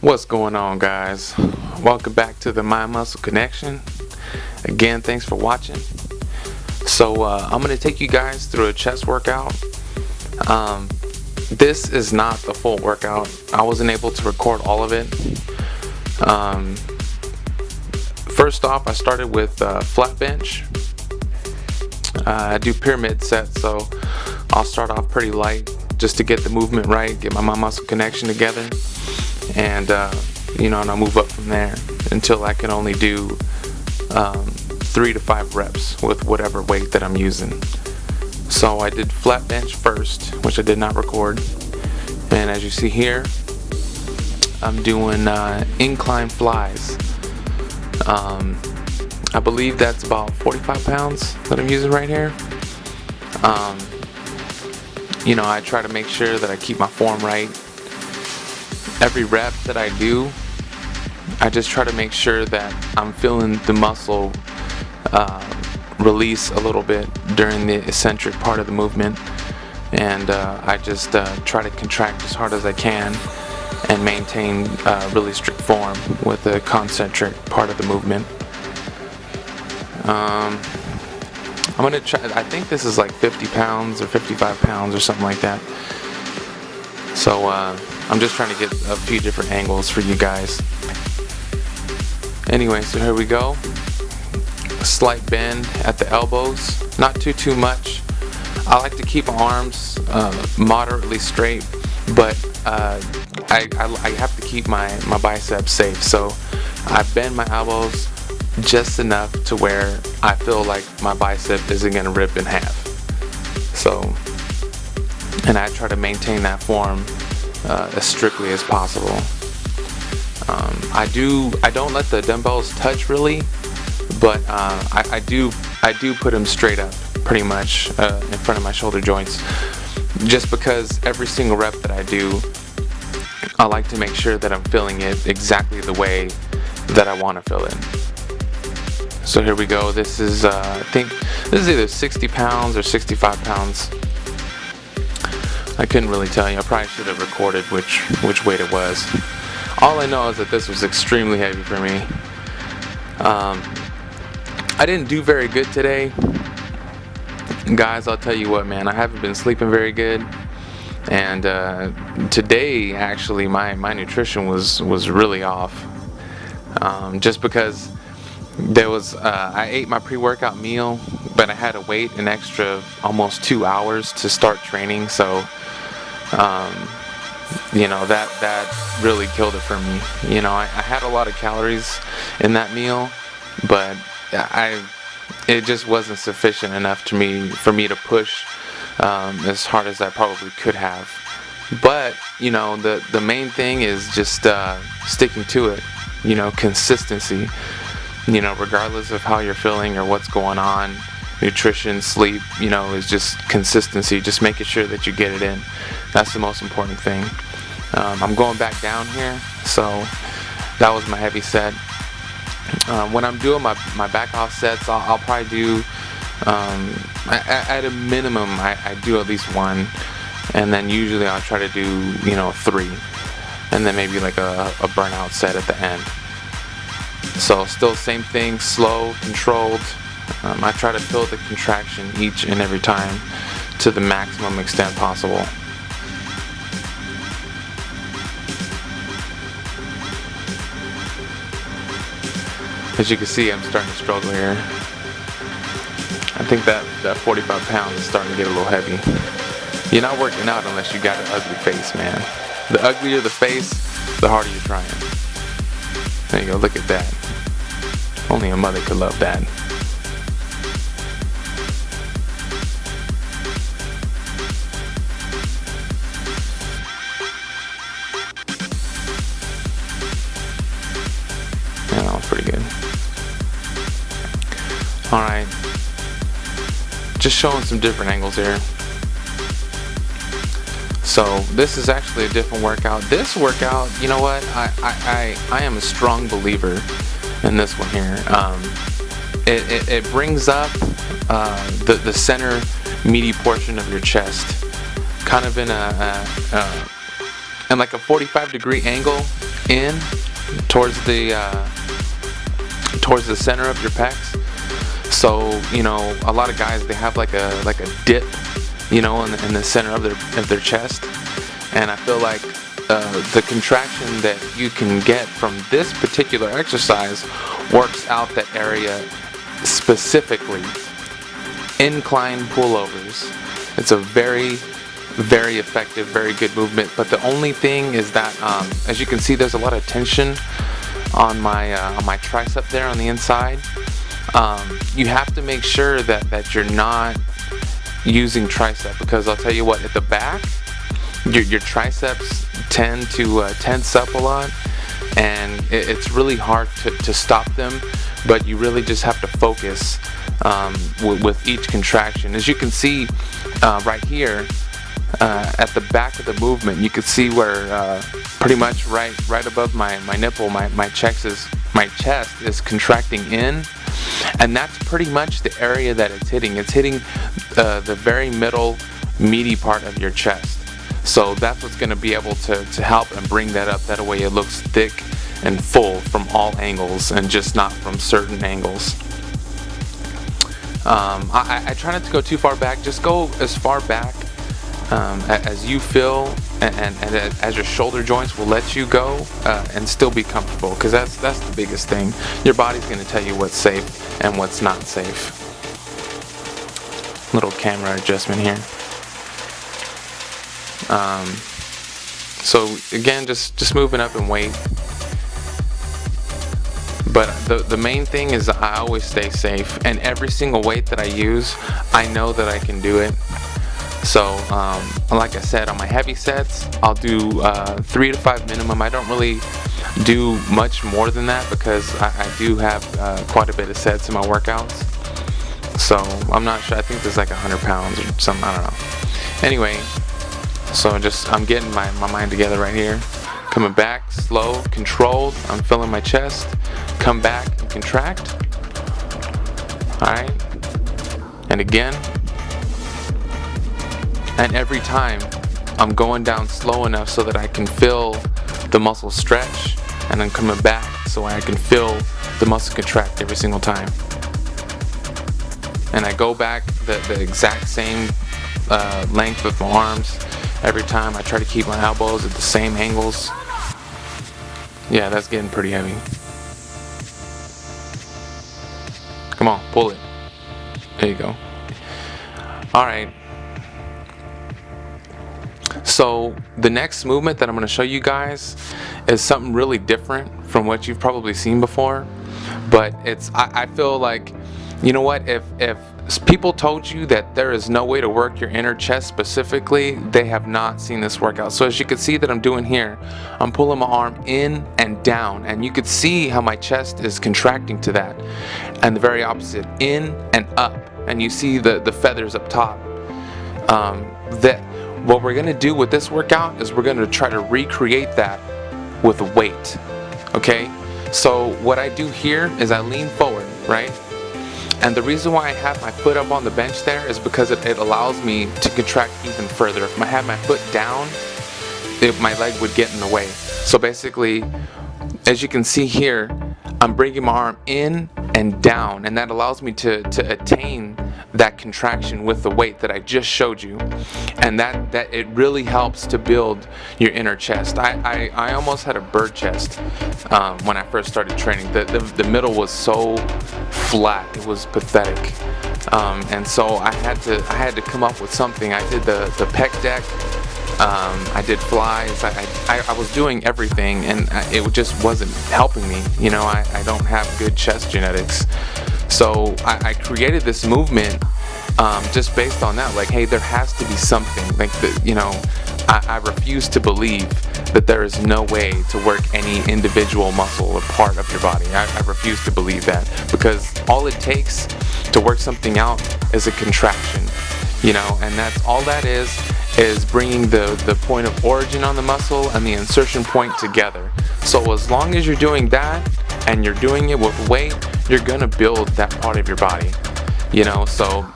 What's going on, guys? Welcome back to the Mind Muscle Connection. Again, thanks for watching. So I'm going to take you guys through a chest workout. This is not the full workout. I wasn't able to record all of it. First off, I started with flat bench. I do pyramid sets, so I'll start off pretty light just to get the movement right, get my mind muscle connection together, and and I'll move up from there until I can only do 3 to 5 reps with whatever weight that I'm using. So I did flat bench first, which I did not record, and as you see here, I'm doing incline flies. I believe that's about 45 pounds that I'm using right here. I try to make sure that I keep my form right. Every rep that I do, I just try to make sure that I'm feeling the muscle release a little bit during the eccentric part of the movement, and I just try to contract as hard as I can and maintain really strict form with the concentric part of the movement. I'm gonna try, I think this is like 50 pounds or 55 pounds or something like that. So I'm just trying to get a few different angles for you guys. Anyway, so here we go. A slight bend at the elbows, not too much. I like to keep my arms moderately straight, but I have to keep my biceps safe. So I bend my elbows just enough to where I feel like my bicep isn't gonna rip in half. So, and I try to maintain that form as strictly as possible. I don't let the dumbbells touch really, but I do put them straight up pretty much in front of my shoulder joints, just because every single rep that I do, I like to make sure that I'm feeling it exactly the way that I want to feel it. So here we go. This is I think this is either 60 pounds or 65 pounds. I couldn't really tell you. I probably should have recorded which weight it was. All I know is that this was extremely heavy for me. I didn't do very good today, guys. I'll tell you what, man. I haven't been sleeping very good, and today actually my nutrition was really off. Just because there was I ate my pre-workout meal, but I had to wait an extra almost 2 hours to start training. So that really killed it for me. I had a lot of calories in that meal, but it just wasn't sufficient enough for me to push as hard as I probably could have. But the main thing is just sticking to it. Consistency. Regardless of how you're feeling or what's going on, nutrition, sleep, is just consistency. Just making sure that you get it in. That's the most important thing. I'm going back down here, so that was my heavy set. When I'm doing my back off sets, I'll probably do, at a minimum, I do at least 1, and then usually I'll try to do, 3, and then maybe like a burnout set at the end. So still same thing, slow, controlled. I try to feel the contraction each and every time to the maximum extent possible. As you can see, I'm starting to struggle here. I think that 45 pounds is starting to get a little heavy. You're not working out unless you got an ugly face, man. The uglier the face, the harder you're trying. There you go, look at that. Only a mother could love that. Yeah, that was pretty good. Alright. Just showing some different angles here. So this is actually a different workout. This workout, you know what? I am a strong believer in this one here. It brings up the center meaty portion of your chest, kind of in a and like a 45-degree angle in towards the center of your pecs. So a lot of guys, they have like a dip, in the center of their chest, and I feel like the contraction that you can get from this particular exercise works out that area specifically. Incline pullovers. It's a very, very effective, very good movement. But the only thing is that, as you can see, there's a lot of tension on my tricep there on the inside. You have to make sure that you're not using tricep, because I'll tell you what, at the back, your triceps tend to tense up a lot, and it's really hard to stop them. But you really just have to focus with each contraction. As you can see right here, at the back of the movement, you can see where pretty much right above my nipple, my chest is contracting in, and that's pretty much the area that it's hitting. It's hitting the very middle meaty part of your chest. So that's what's going to be able to help and bring that up. That way it looks thick and full from all angles, and just not from certain angles. I try not to go too far back. Just go as far back as you feel, and as your shoulder joints will let you go, and still be comfortable, because that's the biggest thing. Your body's going to tell you what's safe and what's not safe. Little camera adjustment here. So again, just moving up in weight. But the main thing is I always stay safe, and every single weight that I use, I know that I can do it. So like I said, on my heavy sets, I'll do 3 to 5 minimum. I don't really do much more than that, because I do have quite a bit of sets in my workouts. So I'm not sure, I think there's like 100 pounds or something, I don't know. Anyway, so I'm getting my mind together right here. Coming back, slow, controlled. I'm filling my chest. Come back and contract. Alright. And again. And every time I'm going down slow enough so that I can feel the muscle stretch, and I'm coming back so I can feel the muscle contract every single time. And I go back the exact same length with my arms every time. I try to keep my elbows at the same angles. Yeah, that's getting pretty heavy. Come on, pull it. There you go. Alright. So the next movement that I'm going to show you guys is something really different from what you've probably seen before. But I feel like, you know what, if people told you that there is no way to work your inner chest specifically, they have not seen this workout. So as you can see that I'm doing here, I'm pulling my arm in and down, and you could see how my chest is contracting to that, and the very opposite, in and up, and you see the feathers up top. That what we're going to do with this workout is we're going to try to recreate that with weight. Okay, so what I do here is I lean forward, right? And the reason why I have my foot up on the bench there is because it allows me to contract even further. If I had my foot down, my leg would get in the way. So basically, as you can see here, I'm bringing my arm in and down, and that allows me to attain that contraction with the weight that I just showed you, and that it really helps to build your inner chest. I almost had a bird chest when I first started training. The middle was so flat, it was pathetic, and so I had to come up with something. I did the pec deck. I did flies. I was doing everything, and it just wasn't helping me. You know, I don't have good chest genetics, so I created this movement just based on that. Like, hey, there has to be something. Like, I refuse to believe that there is no way to work any individual muscle or part of your body. I refuse to believe that, because all it takes to work something out is a contraction. And that's all that is bringing the point of origin on the muscle and the insertion point together. So as long as you're doing that and you're doing it with weight, you're gonna build that part of your body. So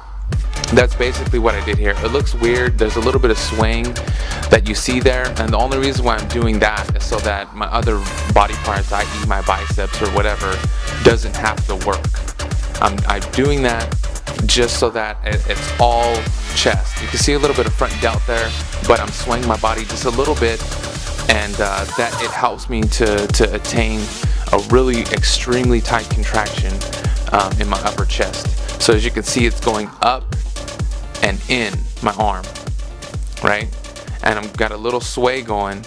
that's basically what I did here. It looks weird. There's a little bit of swing that you see there, and the only reason why I'm doing that is so that my other body parts, i.e. my biceps or whatever, doesn't have to work. I'm doing that just so that it's all chest. You can see a little bit of front delt there, but I'm swaying my body just a little bit, and that it helps me to attain a really extremely tight contraction in my upper chest. So as you can see, it's going up and in my arm, right? And I've got a little sway going,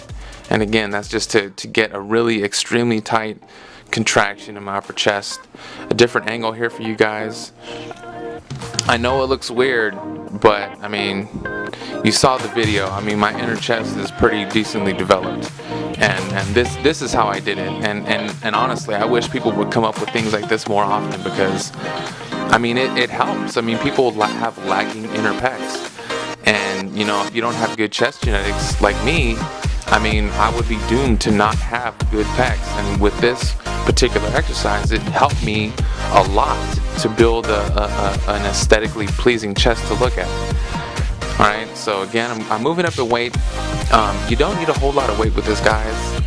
and again, that's just to get a really extremely tight contraction in my upper chest. A different angle here for you guys. I know it looks weird, but I mean, you saw the video. I mean, my inner chest is pretty decently developed, and this is how I did it. And honestly, I wish people would come up with things like this more often, because I mean, it helps. I mean, people have lagging inner pecs, and you know, if you don't have good chest genetics like me, I mean, I would be doomed to not have good pecs. And with this particular exercise, it helped me a lot to build an aesthetically pleasing chest to look at. Alright, so again, I'm moving up the weight. You don't need a whole lot of weight with this, guys.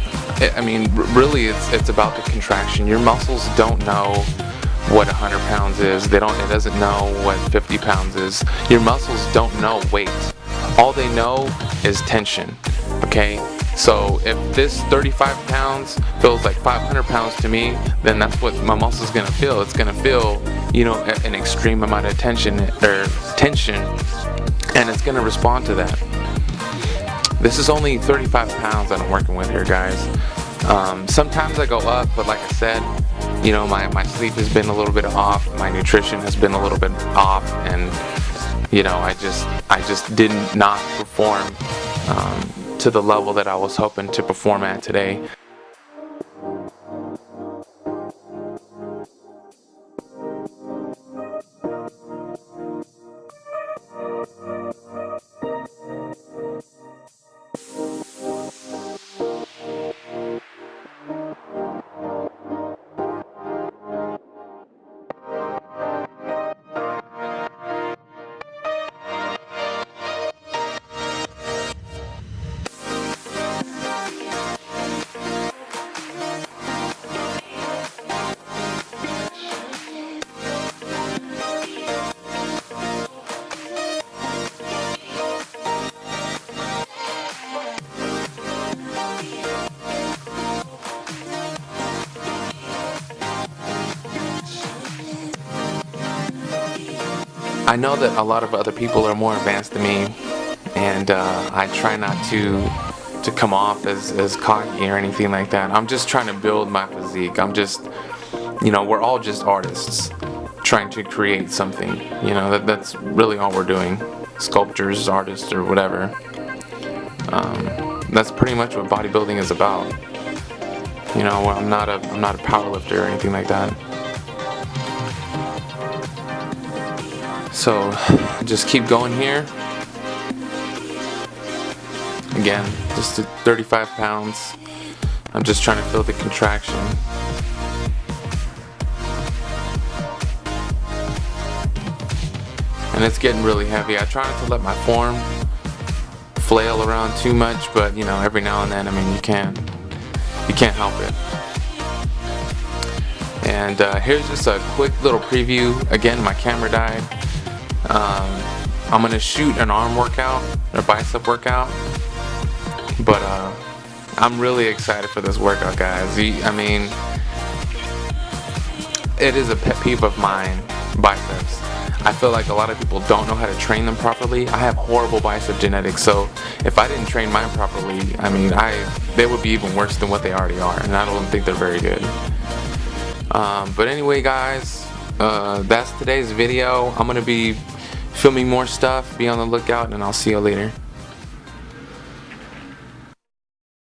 I mean, really, it's about the contraction. Your muscles don't know what 100 pounds is. It doesn't know what 50 pounds is. Your muscles don't know weight. All they know is tension. Okay, so if this 35 pounds feels like 500 pounds to me, then that's what my muscle's gonna feel. It's gonna feel, you know, an extreme amount of tension, and it's gonna respond to that. This is only 35 pounds that I'm working with here, guys. Sometimes I go up, but like I said, you know, my sleep has been a little bit off, my nutrition has been a little bit off, and you know, I just did not perform to the level that I was hoping to perform at today. I know that a lot of other people are more advanced than me, and I try not to come off as cocky or anything like that. I'm just trying to build my physique. I'm just, you know, we're all just artists trying to create something. You know, that's really all we're doing. Sculptors, artists, or whatever. That's pretty much what bodybuilding is about. You know, I'm not a powerlifter or anything like that. So just keep going here. Again, just 35 pounds. I'm just trying to feel the contraction. And it's getting really heavy. I try not to let my form flail around too much, but you know, every now and then, I mean, you can't help it. And here's just a quick little preview. Again, my camera died. I'm gonna shoot an arm workout, a bicep workout, but I'm really excited for this workout, guys. I mean, it is a pet peeve of mine, biceps. I feel like a lot of people don't know how to train them properly. I have horrible bicep genetics, so if I didn't train mine properly, I mean, they would be even worse than what they already are, and I don't think they're very good. But anyway, guys, that's today's video. I'm gonna be filming more stuff. Be on the lookout, and I'll see you later.